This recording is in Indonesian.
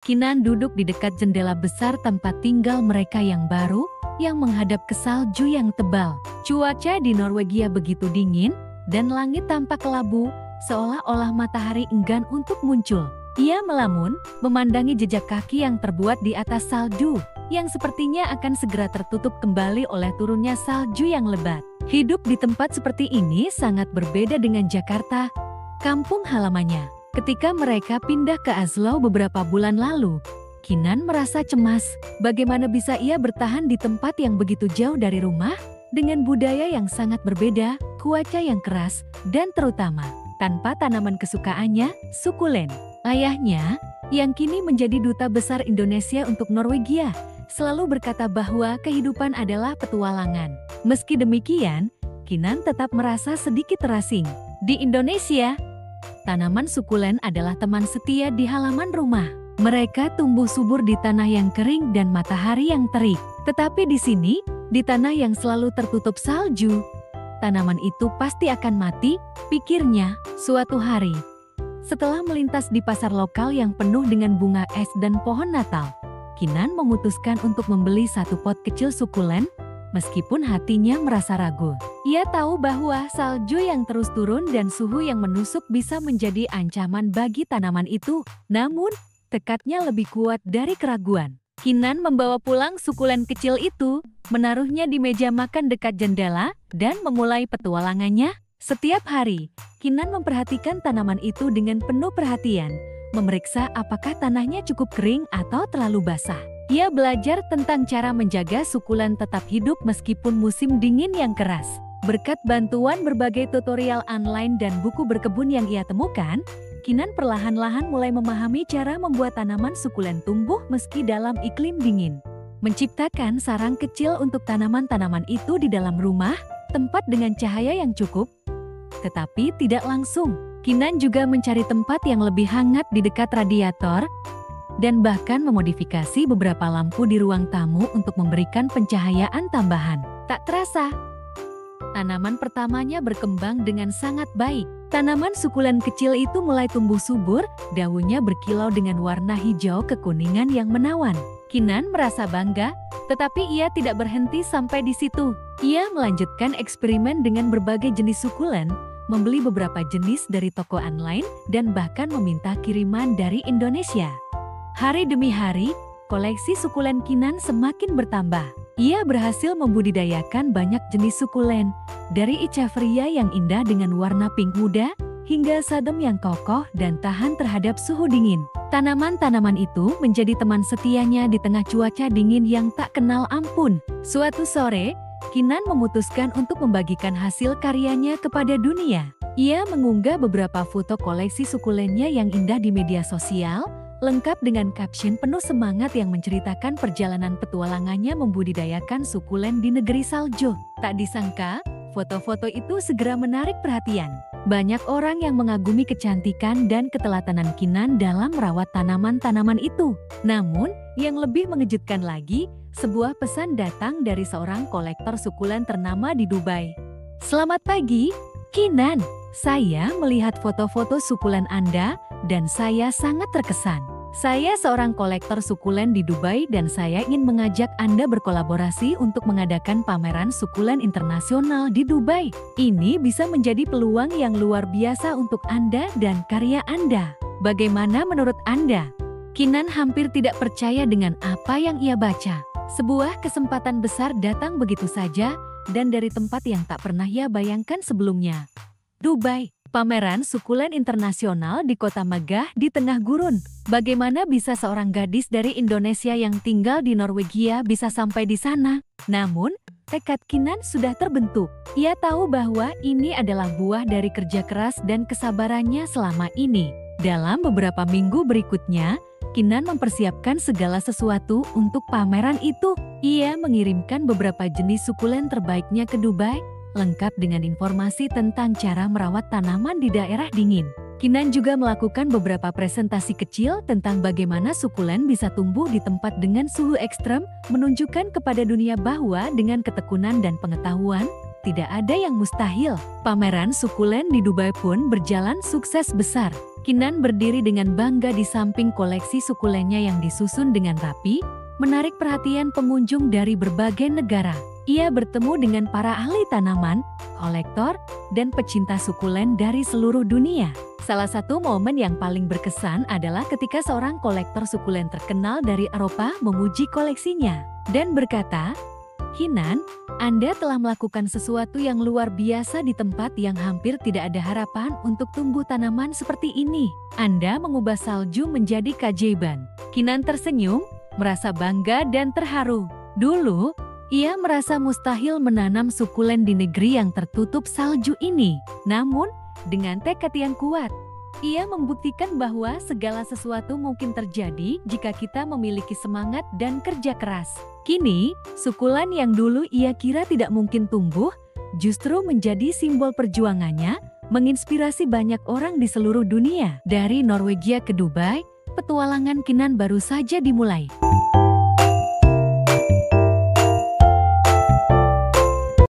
Kinan duduk di dekat jendela besar tempat tinggal mereka yang baru, yang menghadap ke salju yang tebal. Cuaca di Norwegia begitu dingin, dan langit tampak kelabu, seolah-olah matahari enggan untuk muncul. Ia melamun, memandangi jejak kaki yang terbuat di atas salju, yang sepertinya akan segera tertutup kembali oleh turunnya salju yang lebat. Hidup di tempat seperti ini sangat berbeda dengan Jakarta, kampung halamannya. Ketika mereka pindah ke Oslo beberapa bulan lalu, Kinan merasa cemas. Bagaimana bisa ia bertahan di tempat yang begitu jauh dari rumah, dengan budaya yang sangat berbeda, cuaca yang keras, dan terutama, tanpa tanaman kesukaannya, sukulen. Ayahnya, yang kini menjadi duta besar Indonesia untuk Norwegia, selalu berkata bahwa kehidupan adalah petualangan. Meski demikian, Kinan tetap merasa sedikit terasing. Di Indonesia, tanaman sukulen adalah teman setia di halaman rumah. Mereka tumbuh subur di tanah yang kering dan matahari yang terik. Tetapi di sini, di tanah yang selalu tertutup salju, tanaman itu pasti akan mati, pikirnya, suatu hari. Setelah melintas di pasar lokal yang penuh dengan bunga es dan pohon Natal, Kinan memutuskan untuk membeli satu pot kecil sukulen, meskipun hatinya merasa ragu. Ia tahu bahwa salju yang terus turun dan suhu yang menusuk bisa menjadi ancaman bagi tanaman itu. Namun, tekadnya lebih kuat dari keraguan. Kinan membawa pulang sukulen kecil itu, menaruhnya di meja makan dekat jendela, dan memulai petualangannya. Setiap hari, Kinan memperhatikan tanaman itu dengan penuh perhatian, memeriksa apakah tanahnya cukup kering atau terlalu basah. Ia belajar tentang cara menjaga sukulen tetap hidup meskipun musim dingin yang keras. Berkat bantuan berbagai tutorial online dan buku berkebun yang ia temukan, Kinan perlahan-lahan mulai memahami cara membuat tanaman sukulen tumbuh meski dalam iklim dingin. Menciptakan sarang kecil untuk tanaman-tanaman itu di dalam rumah, tempat dengan cahaya yang cukup, tetapi tidak langsung. Kinan juga mencari tempat yang lebih hangat di dekat radiator, dan bahkan memodifikasi beberapa lampu di ruang tamu untuk memberikan pencahayaan tambahan. Tak terasa, tanaman pertamanya berkembang dengan sangat baik. Tanaman sukulen kecil itu mulai tumbuh subur, daunnya berkilau dengan warna hijau kekuningan yang menawan. Kinan merasa bangga, tetapi ia tidak berhenti sampai di situ. Ia melanjutkan eksperimen dengan berbagai jenis sukulen, membeli beberapa jenis dari toko online, dan bahkan meminta kiriman dari Indonesia. Hari demi hari, koleksi sukulen Kinan semakin bertambah. Ia berhasil membudidayakan banyak jenis sukulen, dari Echeveria yang indah dengan warna pink muda, hingga Sadem yang kokoh dan tahan terhadap suhu dingin. Tanaman-tanaman itu menjadi teman setianya di tengah cuaca dingin yang tak kenal ampun. Suatu sore, Kinan memutuskan untuk membagikan hasil karyanya kepada dunia. Ia mengunggah beberapa foto koleksi sukulennya yang indah di media sosial, lengkap dengan caption penuh semangat yang menceritakan perjalanan petualangannya membudidayakan sukulen di negeri salju. Tak disangka, foto-foto itu segera menarik perhatian. Banyak orang yang mengagumi kecantikan dan keteladanan Kinan dalam merawat tanaman-tanaman itu. Namun, yang lebih mengejutkan lagi, sebuah pesan datang dari seorang kolektor sukulen ternama di Dubai. "Selamat pagi, Kinan. Saya melihat foto-foto sukulen Anda, dan saya sangat terkesan. Saya seorang kolektor sukulen di Dubai dan saya ingin mengajak Anda berkolaborasi untuk mengadakan pameran sukulen internasional di Dubai. Ini bisa menjadi peluang yang luar biasa untuk Anda dan karya Anda. Bagaimana menurut Anda?" Kinan hampir tidak percaya dengan apa yang ia baca. Sebuah kesempatan besar datang begitu saja, dan dari tempat yang tak pernah ia bayangkan sebelumnya. Dubai, pameran sukulen internasional di kota megah di tengah gurun. Bagaimana bisa seorang gadis dari Indonesia yang tinggal di Norwegia bisa sampai di sana? Namun, tekad Kinan sudah terbentuk. Ia tahu bahwa ini adalah buah dari kerja keras dan kesabarannya selama ini. Dalam beberapa minggu berikutnya, Kinan mempersiapkan segala sesuatu untuk pameran itu. Ia mengirimkan beberapa jenis sukulen terbaiknya ke Dubai, lengkap dengan informasi tentang cara merawat tanaman di daerah dingin. Kinan juga melakukan beberapa presentasi kecil tentang bagaimana sukulen bisa tumbuh di tempat dengan suhu ekstrem, menunjukkan kepada dunia bahwa dengan ketekunan dan pengetahuan, tidak ada yang mustahil. Pameran sukulen di Dubai pun berjalan sukses besar. Kinan berdiri dengan bangga di samping koleksi sukulennya yang disusun dengan rapi, menarik perhatian pengunjung dari berbagai negara. Ia bertemu dengan para ahli tanaman, kolektor, dan pecinta sukulen dari seluruh dunia. Salah satu momen yang paling berkesan adalah ketika seorang kolektor sukulen terkenal dari Eropa memuji koleksinya dan berkata, "Kinan, Anda telah melakukan sesuatu yang luar biasa di tempat yang hampir tidak ada harapan untuk tumbuh tanaman seperti ini. Anda mengubah salju menjadi keajaiban." Kinan tersenyum, merasa bangga dan terharu. Dulu, ia merasa mustahil menanam sukulen di negeri yang tertutup salju ini. Namun, dengan tekad yang kuat, ia membuktikan bahwa segala sesuatu mungkin terjadi jika kita memiliki semangat dan kerja keras. Kini, sukulen yang dulu ia kira tidak mungkin tumbuh, justru menjadi simbol perjuangannya, menginspirasi banyak orang di seluruh dunia. Dari Norwegia ke Dubai, petualangan Kinan baru saja dimulai.